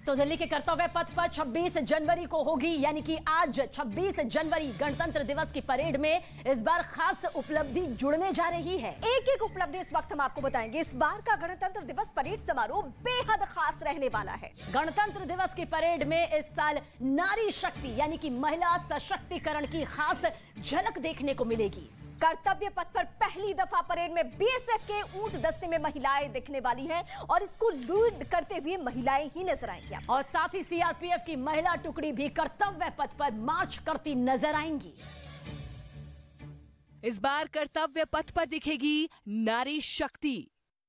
तो दिल्ली के कर्तव्य पथ पर 26 जनवरी को होगी, यानी कि आज 26 जनवरी गणतंत्र दिवस की परेड में इस बार खास उपलब्धि जुड़ने जा रही है। एक एक उपलब्धि इस वक्त हम आपको बताएंगे। इस बार का गणतंत्र दिवस परेड समारोह बेहद खास रहने वाला है। गणतंत्र दिवस की परेड में इस साल नारी शक्ति यानी कि महिला सशक्तिकरण की खास झलक देखने को मिलेगी। कर्तव्य पथ पर पहली दफा परेड में बीएसएफ के ऊंट दस्ते में महिलाएं दिखने वाली हैं और इसको लीड करते हुए महिलाएं ही नजर आएंगी। और साथ ही सीआरपीएफ की महिला टुकड़ी भी कर्तव्य पथ पर मार्च करती नजर आएंगी। इस बार कर्तव्य पथ पर दिखेगी नारी शक्ति।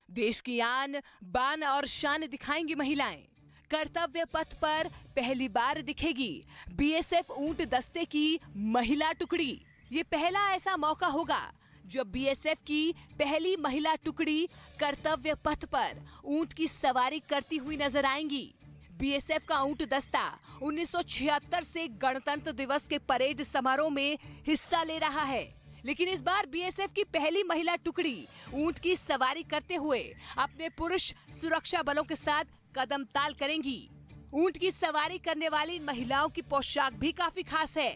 देश की आन बान और शान दिखाएंगी महिलाएं। कर्तव्य पथ पर पहली बार दिखेगी बीएसएफ ऊंट दस्ते की महिला टुकड़ी। ये पहला ऐसा मौका होगा जब बीएसएफ की पहली महिला टुकड़ी कर्तव्य पथ पर ऊंट की सवारी करती हुई नजर आएंगी। बीएसएफ का ऊंट दस्ता 1976 से गणतंत्र दिवस के परेड समारोह में हिस्सा ले रहा है, लेकिन इस बार बीएसएफ की पहली महिला टुकड़ी ऊंट की सवारी करते हुए अपने पुरुष सुरक्षा बलों के साथ कदम ताल करेंगी। ऊंट की सवारी करने वाली इन महिलाओं की पोशाक भी काफी खास है,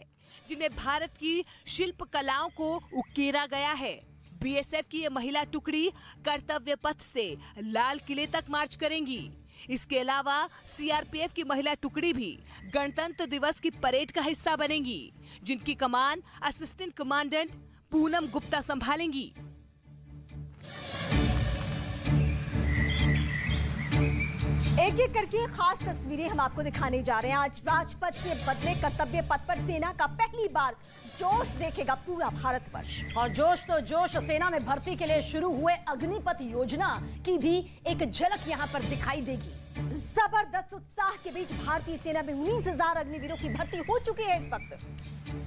जिन्हें भारत की शिल्प कलाओं को उकेरा गया है। बीएसएफ की ये महिला टुकड़ी कर्तव्य पथ से लाल किले तक मार्च करेंगी। इसके अलावा सीआरपीएफ की महिला टुकड़ी भी गणतंत्र दिवस की परेड का हिस्सा बनेगी, जिनकी कमान असिस्टेंट कमांडेंट पूनम गुप्ता संभालेंगी। एक एक करके खास तस्वीरें हम आपको दिखाने जा रहे हैं। आज राजपथ से बदले कर्तव्य पथ पर सेना का पहली बार जोश देखेगा पूरा भारतवर्ष। और जोश तो जोश, सेना में भर्ती के लिए शुरू हुए अग्निपथ योजना की भी एक झलक यहाँ पर दिखाई देगी। जबरदस्त उत्साह के बीच भारतीय सेना में 19,000 अग्निवीरों की भर्ती हो चुकी है इस वक्त,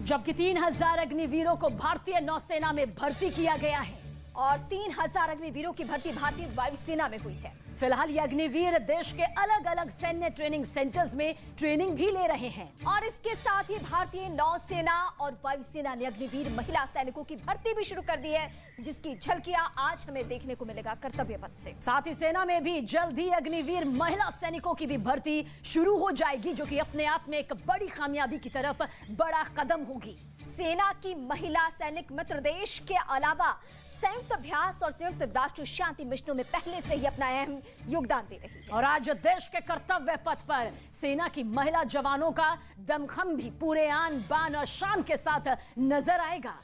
जबकि 3,000 अग्निवीरों को भारतीय नौसेना में भर्ती किया गया है और 3,000 अग्निवीरों की भर्ती भारतीय वायुसेना में हुई है। फिलहाल ये अग्निवीर देश के अलग अलग सैन्य ट्रेनिंग सेंटर्स में ट्रेनिंग भी ले रहे हैं। और इसके साथ ही भारतीय नौसेना और वायुसेना ने अग्निवीर महिला सैनिकों की भर्ती भी शुरू कर दी है, जिसकी झलकियां आज हमें देखने को मिलेगा कर्तव्य पथ से। साथ ही सेना में भी जल्द ही अग्निवीर महिला सैनिकों की भी भर्ती शुरू हो जाएगी, जो कि अपने आप में एक बड़ी कामयाबी की तरफ बड़ा कदम होगी। सेना की महिला सैनिक मित्र देश के अलावा संयुक्त अभ्यास और संयुक्त राष्ट्र शांति मिशनों में पहले से ही अपना अहम योगदान दे रही है। और आज देश के कर्तव्य पथ पर सेना की महिला जवानों का दमखम भी पूरे आन बान और शान के साथ नजर आएगा।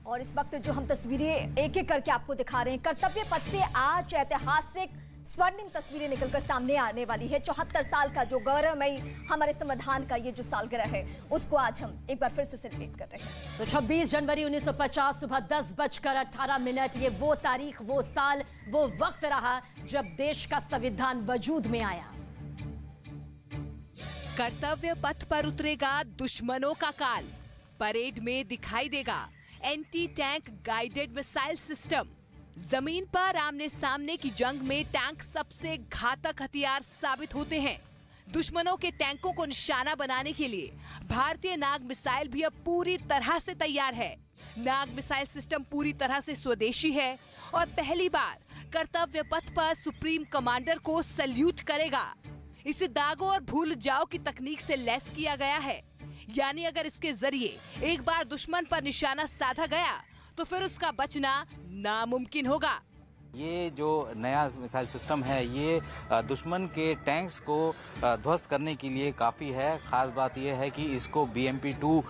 और इस वक्त जो हम तस्वीरें एक एक करके आपको दिखा रहे हैं, कर्तव्य पथ से आज ऐतिहासिक स्वर्णिम तस्वीरें निकलकर सामने आने वाली है। 74 साल का जो गौरवमयी हमारे संविधान का ये जो सालगिरह है, उसको आज हम एक बार फिर से सेलिब्रेट कर रहे हैं। तो 26 जनवरी 1950 सुबह 10:18 ये वो तारीख, वो साल, वो वक्त रहा जब देश का संविधान वजूद में आया। कर्तव्य पथ पर उतरेगा दुश्मनों का काल। परेड में दिखाई देगा anti tank guided missile system. जमीन पर आमने सामने की जंग में टैंक सबसे घातक हथियार साबित होते हैं। दुश्मनों के टैंकों को निशाना बनाने के लिए भारतीय नाग मिसाइल भी अब पूरी तरह से तैयार है। नाग मिसाइल सिस्टम पूरी तरह से स्वदेशी है और पहली बार कर्तव्य पथ पर सुप्रीम कमांडर को सैल्यूट करेगा। इसे दागों और भूल जाओ की तकनीक से लैस किया गया है, यानी अगर इसके जरिए एक बार दुश्मन पर निशाना साधा गया तो फिर उसका बचना नामुमकिन होगा। ये जो नया मिसाइल सिस्टम है, ये दुश्मन के टैंक्स को ध्वस्त करने के लिए काफ़ी है। खास बात यह है कि इसको BMP-2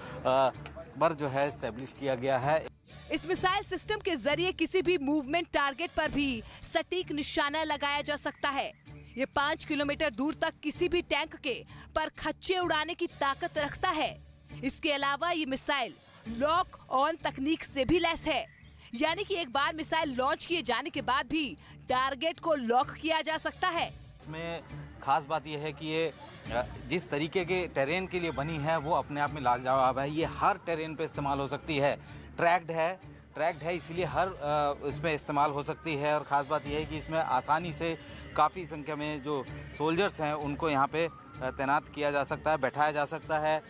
पर जो है एस्टेब्लिश किया गया है। इस मिसाइल सिस्टम के जरिए किसी भी मूवमेंट टारगेट पर भी सटीक निशाना लगाया जा सकता है। ये 5 किलोमीटर दूर तक किसी भी टैंक के पर खच्चे उड़ाने की ताकत रखता है। इसके अलावा ये मिसाइल लॉक ऑन तकनीक से भी लैस है, यानी कि एक बार मिसाइल लॉन्च किए जाने के बाद भी टारगेट को लॉक किया जा सकता है। इसमें खास बात यह है कि ये जिस तरीके के टेरेन के लिए बनी है वो अपने आप में लाजवाब है। ये हर टेरेन पे इस्तेमाल हो सकती है। ट्रैक्ड है इसीलिए हर इसमें इस्तेमाल हो सकती है। और ख़ास बात यह है कि इसमें आसानी से काफ़ी संख्या में जो सोल्जर्स हैं उनको यहाँ पे तैनात किया जा सकता है, बैठाया जा सकता है।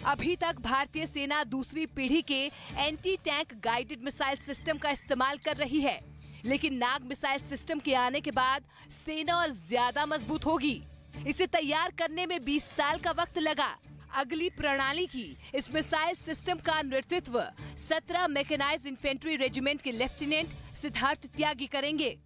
अभी तक भारतीय सेना दूसरी पीढ़ी के anti tank guided missile system का इस्तेमाल कर रही है। लेकिन नाग मिसाइल सिस्टम के आने के बाद सेना और ज्यादा मजबूत होगी। इसे तैयार करने में 20 साल का वक्त लगा। अगली प्रणाली की इस मिसाइल सिस्टम का नेतृत्व 17 मैकेनाइज्ड इन्फेंट्री रेजिमेंट के लेफ्टिनेंट सिद्धार्थ त्यागी करेंगे।